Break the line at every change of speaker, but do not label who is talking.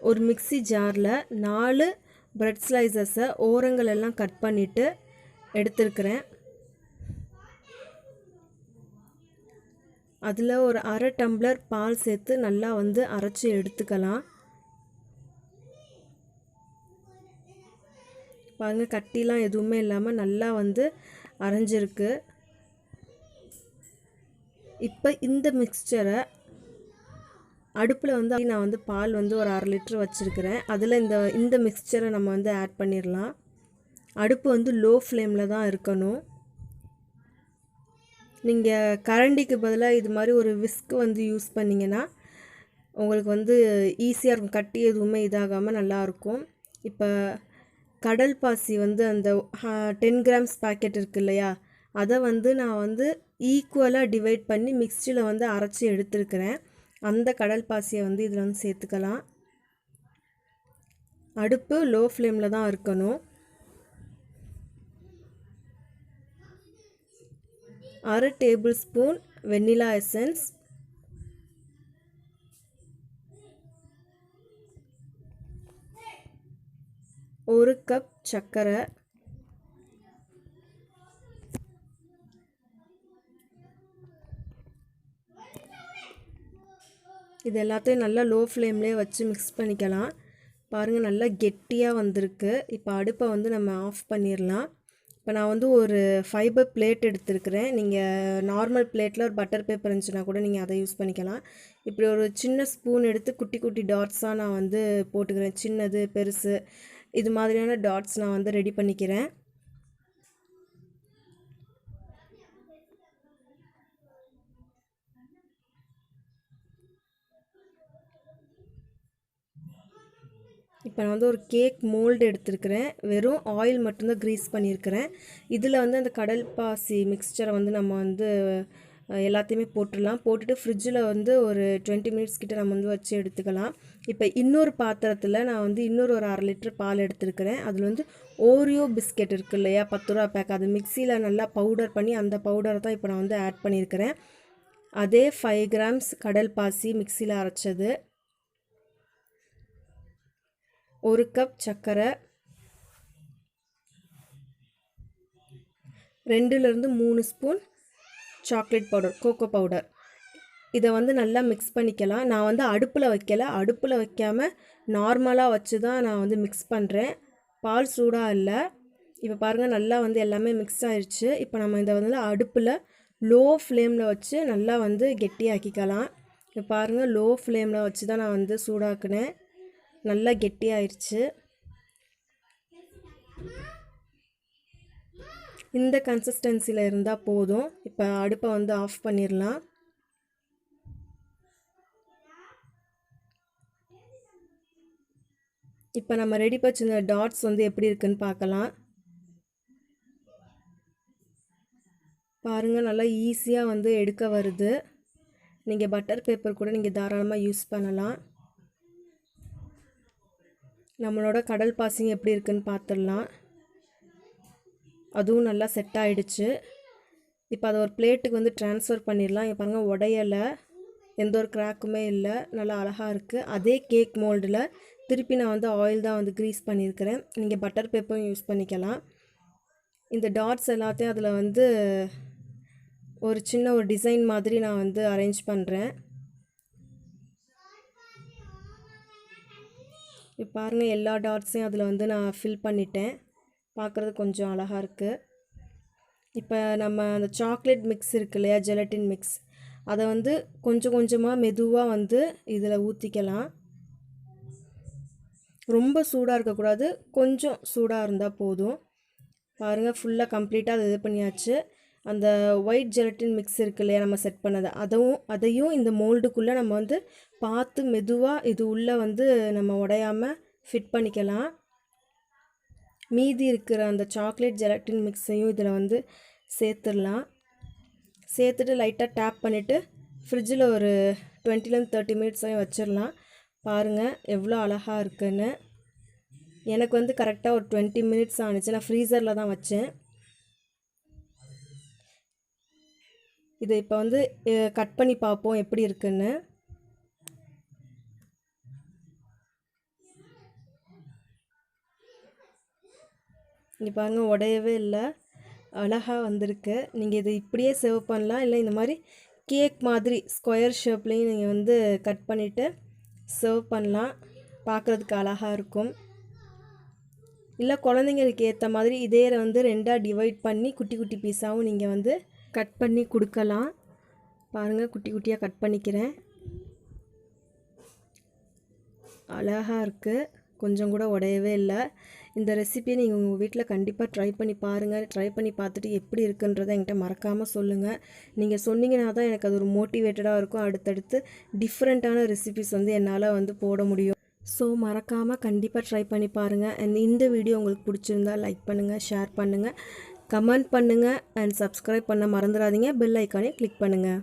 ஒரு மிக்ஸி ஜாரில் 4 பிரெட் ஸ்லைசஸை ஓரங்கள் எல்லாம் கட் பண்ணிவிட்டு எடுத்துருக்கிறேன். அதில் ஒரு அரை டம்ளர் பால் சேர்த்து நல்லா வந்து அரைச்சி எடுத்துக்கலாம். பாருங்கள், கட்டிலாம் எதுவுமே இல்லாமல் நல்லா வந்து அரைஞ்சிருக்கு. இப்போ இந்த மிக்ஸ்சரை அடுப்பில் வந்து நான் வந்து பால் வந்து ஒரு 1/2 லிட்டர் வச்சுருக்கிறேன். அதில் இந்த மிக்ஸ்சரை நம்ம வந்து ஆட் பண்ணிடலாம். அடுப்பு வந்து லோ ஃப்ளேமில் தான் இருக்கணும். நீங்கள் கரண்டிக்கு பதிலாக இது மாதிரி ஒரு விஸ்க் வந்து யூஸ் பண்ணிங்கன்னா உங்களுக்கு வந்து ஈஸியாக இருக்கும். கட்டி எதுவுமே இதாகாமல் நல்லாயிருக்கும். இப்போ கடல் பாசி வந்து அந்த 10 கிராம்ஸ் பேக்கெட் இருக்குது இல்லையா, அதை வந்து நான் வந்து ஈக்குவலாக டிவைட் பண்ணி மிக்ஸியில் வந்து அரைச்சி எடுத்துருக்கிறேன். அந்த கடல் பாசியை வந்து இதில் வந்து சேர்த்துக்கலாம். அடுப்பு லோ ஃப்ளேமில் தான் இருக்கணும். 1/2 table spoon vanilla essence, 1 cup சர்க்கரை, இது எல்லாத்தையும் நல்லா லோ ஃப்ளேம்லேயே வச்சு மிக்ஸ் பண்ணிக்கலாம். பாருங்கள், நல்லா கெட்டியாக வந்திருக்கு. இப்போ அடுப்பை வந்து நம்ம ஆஃப் பண்ணிடலாம். இப்போ நான் வந்து ஒரு ஃபைபர் பிளேட் எடுத்துருக்கிறேன். நீங்கள் நார்மல் பிளேட்டில் ஒரு பட்டர் பேப்பர் இருந்துச்சுன்னா கூட நீங்கள் அதை யூஸ் பண்ணிக்கலாம். இப்படி ஒரு சின்ன ஸ்பூன் எடுத்து குட்டி குட்டி டாட்ஸாக நான் வந்து போட்டுக்கிறேன். சின்னது பெருசு இது மாதிரியான டாட்ஸ் நான் வந்து ரெடி பண்ணிக்கிறேன். இப்போ நான் வந்து ஒரு கேக் மோல்டு எடுத்துருக்கிறேன். வெறும் ஆயில் மட்டும்தான் க்ரீஸ் பண்ணியிருக்கிறேன். இதில் வந்து அந்த கடல் பாசி மிக்ஸ்சரை வந்து நம்ம வந்து எல்லாத்தையுமே போட்டுடலாம். போட்டுட்டு ஃப்ரிட்ஜில் வந்து ஒரு 20 மினிட்ஸ் கிட்ட நம்ம வந்து வச்சு எடுத்துக்கலாம். இப்போ இன்னொரு பாத்திரத்தில் நான் வந்து இன்னொரு ஒரு 1/2 லிட்டர் பால் எடுத்துருக்கிறேன். அதில் வந்து ஓரியோ பிஸ்கெட் இருக்குது இல்லையா, 10 ரூபா பேக், அது மிக்சியில் நல்லா பவுடர் பண்ணி அந்த பவுடரை தான் இப்போ நான் வந்து ஆட் பண்ணியிருக்கிறேன். அதே 5 கிராம்ஸ் கடல் பாசி மிக்சியில் அரைச்சது, 1 கப் சர்க்கரை, 2லேருந்து 3 spoon chocolate powder, cocoa powder. இதை வந்து நல்லா மிக்ஸ் பண்ணிக்கலாம். நான் வந்து அடுப்பில் வைக்கலை, அடுப்பில் வைக்காமல் நார்மலாக வச்சு தான் நான் வந்து மிக்ஸ் பண்ணுறேன். பால் சூடாக இல்லை. இப்போ பாருங்கள், நல்லா வந்து எல்லாமே மிக்ஸ் ஆயிடுச்சு. இப்போ நம்ம இதை வந்து அடுப்பில் லோ ஃப்ளேமில் வச்சு நல்லா வந்து கெட்டியாக்கிக்கலாம். இப்போ பாருங்கள், லோ ஃப்ளேமில் வச்சு தான் நான் வந்து சூடாக்குனேன். நல்லா கெட்டியாயிருச்சு. இந்த கன்சிஸ்டன்சியில் இருந்தால் போதும். இப்போ அடுப்பை வந்து ஆஃப் பண்ணிடலாம். இப்போ நம்ம ரெடி வச்சிருந்த டாட்ஸ் வந்து எப்படி இருக்குன்னு பார்க்கலாம். பாருங்கள், நல்லா ஈஸியாக வந்து எடுக்க வருது. நீங்கள் பட்டர் பேப்பர் கூட நீங்கள் தாராளமாக யூஸ் பண்ணலாம். நம்மளோட கடல் பாசிங்க எப்படி இருக்குன்னு பார்த்துடலாம். அதுவும் நல்லா செட் ஆகிடுச்சு. இப்போ அதை ஒரு பிளேட்டுக்கு வந்து ட்ரான்ஸ்ஃபர் பண்ணிடலாம். இங்கே பாருங்கள், உடையலை, எந்த ஒரு கிராக்குமே இல்லை, நல்லா அழகாக இருக்குது. அதே கேக் மோல்டில் திருப்பி நான் வந்து ஆயில் தான் வந்து க்ரீஸ் பண்ணியிருக்கிறேன். நீங்கள் பட்டர் பேப்பரும் யூஸ் பண்ணிக்கலாம். இந்த டாட்ஸ் எல்லாத்தையும் அதில் வந்து ஒரு சின்ன ஒரு டிசைன் மாதிரி நான் வந்து அரேஞ்ச் பண்ணுறேன். இப்போ பாருங்கள், எல்லா டாட்ஸையும் அதில் வந்து நான் ஃபில் பண்ணிட்டேன். பார்க்குறது கொஞ்சம் அழகாக இருக்குது. இப்போ நம்ம அந்த சாக்லேட் மிக்ஸ் இருக்கு இல்லையா, ஜெலட்டின் மிக்ஸ், அதை வந்து கொஞ்சம் கொஞ்சமாக மெதுவாக வந்து இதில் ஊற்றிக்கலாம். ரொம்ப சூடாக இருக்கக்கூடாது, கொஞ்சம் சூடாக இருந்தால் போதும். பாருங்கள், ஃபுல்லாக கம்ப்ளீட்டாக அது இது பண்ணியாச்சு. அந்த ஒயிட் ஜெலட்டின் மிக்ஸ் இருக்கு இல்லையா, நம்ம செட் பண்ணது, அதையும் இந்த மோல்டுக்குள்ளே நம்ம வந்து பார்த்து மெதுவாக இது உள்ளே வந்து நம்ம உடையாமல் ஃபிட் பண்ணிக்கலாம். மீதி இருக்கிற அந்த சாக்லேட் ஜெலட்டின் மிக்ஸையும் இதில் வந்து சேர்த்துடலாம். சேர்த்துட்டு லைட்டாக டேப் பண்ணிவிட்டு ஃப்ரிட்ஜில் ஒரு 20லேருந்து 30 மினிட்ஸ் வச்சிடலாம். பாருங்கள் எவ்வளோ அழகாக இருக்குன்னு. எனக்கு வந்து கரெக்டாக ஒரு 20 மினிட்ஸ் ஆனிச்சு. நான் ஃப்ரீசரில் தான் வச்சேன். இதை இப்போ வந்து கட் பண்ணி பார்ப்போம் எப்படி இருக்குன்னு. இங்கே பாருங்கள், உடையவே இல்லை, அழகாக வந்திருக்கு. நீங்கள் இதை இப்படியே சர்வ் பண்ணலாம், இல்லை இந்த மாதிரி கேக் மாதிரி ஸ்கொயர் ஷேப்லேயும் நீங்கள் வந்து கட் பண்ணிவிட்டு சர்வ் பண்ணலாம். பார்க்குறதுக்கு அழகாக இருக்கும். இல்லை குழந்தைங்களுக்கு ஏற்ற மாதிரி இதே வந்து 2ஆக டிவைட் பண்ணி குட்டி குட்டி பீஸாகவும் நீங்கள் வந்து கட் பண்ணி கொடுக்கலாம். பாருங்கள், குட்டி குட்டியாக கட் பண்ணிக்கிறேன். அழகாக இருக்குது, கொஞ்சம் கூட உடையவே இல்லை. இந்த ரெசிபியை நீங்கள் உங்கள் வீட்டில் கண்டிப்பாக ட்ரை பண்ணி பாருங்கள். ட்ரை பண்ணி பார்த்துட்டு எப்படி இருக்குன்றதை என்கிட்ட மறக்காமல் சொல்லுங்கள். நீங்கள் சொன்னீங்கன்னா தான் எனக்கு அது ஒரு மோட்டிவேட்டடாக இருக்கும். அடுத்தடுத்து டிஃப்ரெண்ட்டான ரெசிபிஸ் வந்து என்னால் வந்து போட முடியும். ஸோ மறக்காமல் கண்டிப்பாக ட்ரை பண்ணி பாருங்கள். அண்ட் இந்த வீடியோ உங்களுக்கு பிடிச்சிருந்தா லைக் பண்ணுங்கள், ஷேர் பண்ணுங்கள், கமெண்ட் பண்ணுங்கள் அண்ட் சப்ஸ்கிரைப் பண்ண மறந்துடாதீங்க. பெல் ஐக்கானே கிளிக் பண்ணுங்கள்.